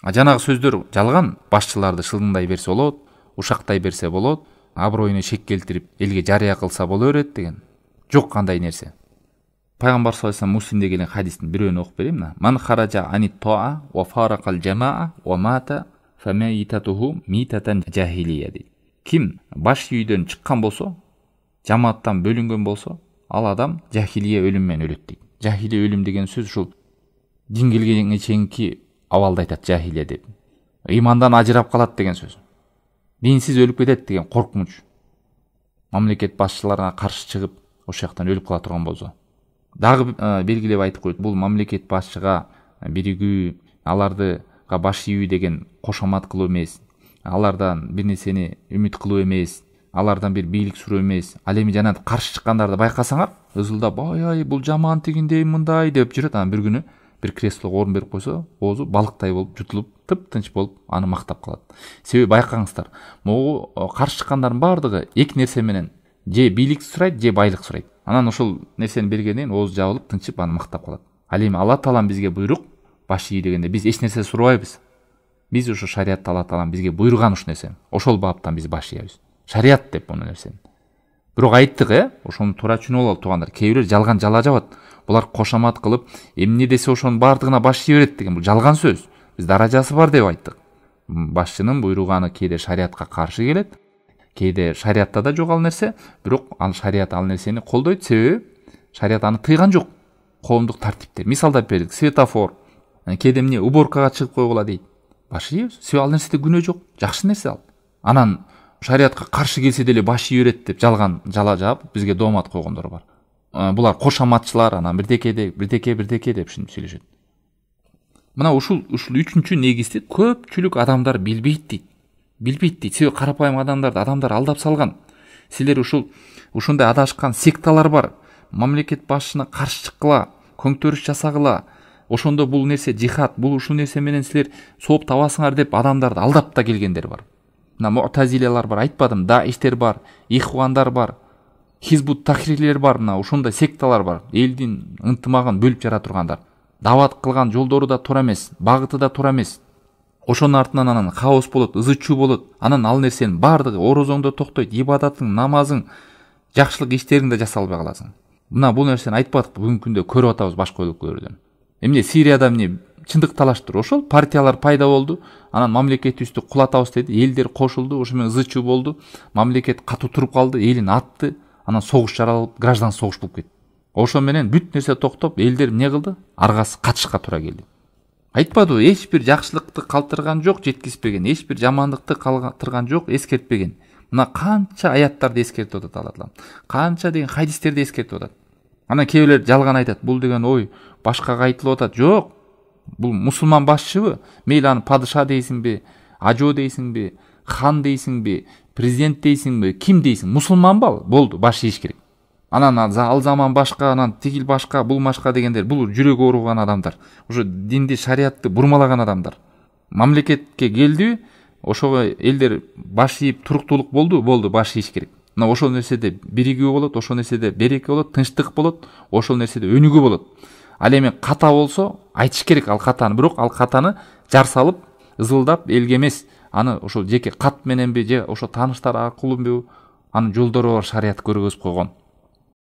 Жанагы сөздөр жалган, башчыларды шылыңдай берсе болот, ушактай берсе болот, аброюна шек келтирип элге жарыя кылса боло берет деген. Жок кандай нерсе. Пайгамбар саллаллаху алейхи вассалам Муслимде келген хадистин бирөөнү окуп берейин. Ман хаража анит тоа ва фаракал жамаа ва мата фамаитатуху митатан жахилия дейт. Ким баш үйдөн чыккан болсо, жамааттан бөлүнгөн болсо, ал адам жахилия өлүм менен өлөт дейт. Жахилия өлүм деген сөз ушул дин келгенге чейинки абалды айтат жахилия деп. Имандан ажырап калат деген сөз. Динсиз өлүп кетет деген коркунуч. Мамлекет башчыларына каршы чыгып, ошол жактан өлүп кала турган болсо. Дагы белгилеп айтып коет. Бул мамлекет башчыга биригүү, алардыга баш ийүү деген кошомат кылуу эмес. Алардан бир нерсени үмүт кылуу эмес. Алардан бир бийлик суроо эмес. Ал эми жанагы каршы чыккандарды байкасаңар, ызылдап, ай бул жаман тигиндей мындай деп жүрөт. Анан бир күнү бир креслого орун берип койсо, оозу балыктай болуп жутулуп, тып-тынч болуп аны мактап калат. Себеби байкаңыздар, могу каршы чыккандардын баардыгы эки нерсе менен же бийлик сурайт, же байлык сурайт. Анан ошол нерсени бергенден оозу жабылып, тынчып аны мактап калат. Ал эми Алла Таалам бизге буйрук баш ий дегенде биз эч нерсе сурабайбыз. Биз ушу шариатта Алла Таалам бизге буйруган ушу нерсени. Ошол баптан биз баш ийбиз. Шариат деп бул нерсени. Бирок айттык, ошону туура түшүнүп алалы туугандар. Кээ бирөө жалган жала жабат. Булар кошомат кылып, эмне десе ошонун баардыгына баш ий берет деген бул жалган сөз. Биз даражасы бар деп айттык. Башчынын буйруганы кээде шариатка каршы келет, кээде шариатта да жок ал нерсе, бирок ал шариат ал нерсени колдойт, себеби шариат аны тыйган жок. Коомдук тартиптер. Мисалдап бердик, светофор. Кээде эмне уборкага чыгып койгула дейт. Баш ийбиз. Себеби ал нерседе күнөө жок, жакшы нерсе ал. Анан шариатка каршы келсе деле баш ий берет деп жалган жала жаап бизге доомат койгондор бар. Булар кошоматчылар, анан бирдеке деп ушинтип сүйлөшөт. Мына ушул үчүнчү негизди көпчүлүк адамдар билбейт дейт. Себеби карапайым адамдар алдап салган. Силер ушундай адашкан секталар бар. Мамлекет башчына каршы чыккыла, көңтөрүш жасагыла. Ошондо бул нерсе жихад, бул ушул нерсе менен силер сооп табасыңар деп адамдарды алдап да келгендер бар. Мына муътазилялар бар, айтпадым, даиштер бар, ихвандар бар, хизбут тахрилер бар, мына ушундай секталар бар. Элдин ынтымагын бөлүп жара тургандар. Дават кылган жолдору да туура эмес, багыты да туура эмес. Ошонун артынан анан хаос болот, ызы-чуу болот. Анан ал нерсенин баардыгы орозоңдо токтойт, ибадатың, намазың, жакшылык иштериң да жасалбай каласың. Мына бул нерсени айтпадык, бүгүнкү күндө көрүп атабыз башка өлкөлөрдөн. Эмне Сирияда эмне чындык талаштыр, ошол партиялар пайда болду. Анан мамлекетибизди кулатабыз деди, элдер кошулду, ошо менен ызы-чуу болду. Мамлекет катуу туруп калды, элин атты, анан согуш жаралып, граждан согуш болуп кетти. Ошо менен бүт нерсе токтоп, элдер эмне кылды? Аргасы катышка туура келди. Айтпадыбы, эч бир жакшылыкты калтырган жок, жеткизбеген, эч бир жамандыкты калтырган жок, эскертпеген. Мына канча аяттарды эскертип атат Алла Таалам. Канча деген хадистерди эскертип атат. Анан кээ бирлер жалган айтат. Бул деген ой башкага айтылып атат. Жок. Бул мусулман башчыбы? Мейли аны падыша дейсиңби, ажоо дейсиңби, хан дейсиңби, президент дейсиңби, ким дейсиң? Мусулманбы? Болду, баш ийиш керек. Анан ал заман башка, анан тигил башка, бул башка дегендер, бул жүрөгү ооруган адамдар. Ошо динди, шариатты бурмалаган адамдар. Мамлекетке келди, ошого элдер баш ийип туруктуулук болду, баш ийиш керек. Мына ошол нерседе биригүү болот, ошол нерседе береке болот, тынчтык болот, ошол нерседе өнүгүү болот. Ал эми ката болсо айтыш керек ал катаны, бирок ал катаны жар салып, ызылдап элге эмес, аны ошол жеке кат мененби же ошо тааныштар аркылуубу, анын жолдору бар, шариат көргөзүп койгон.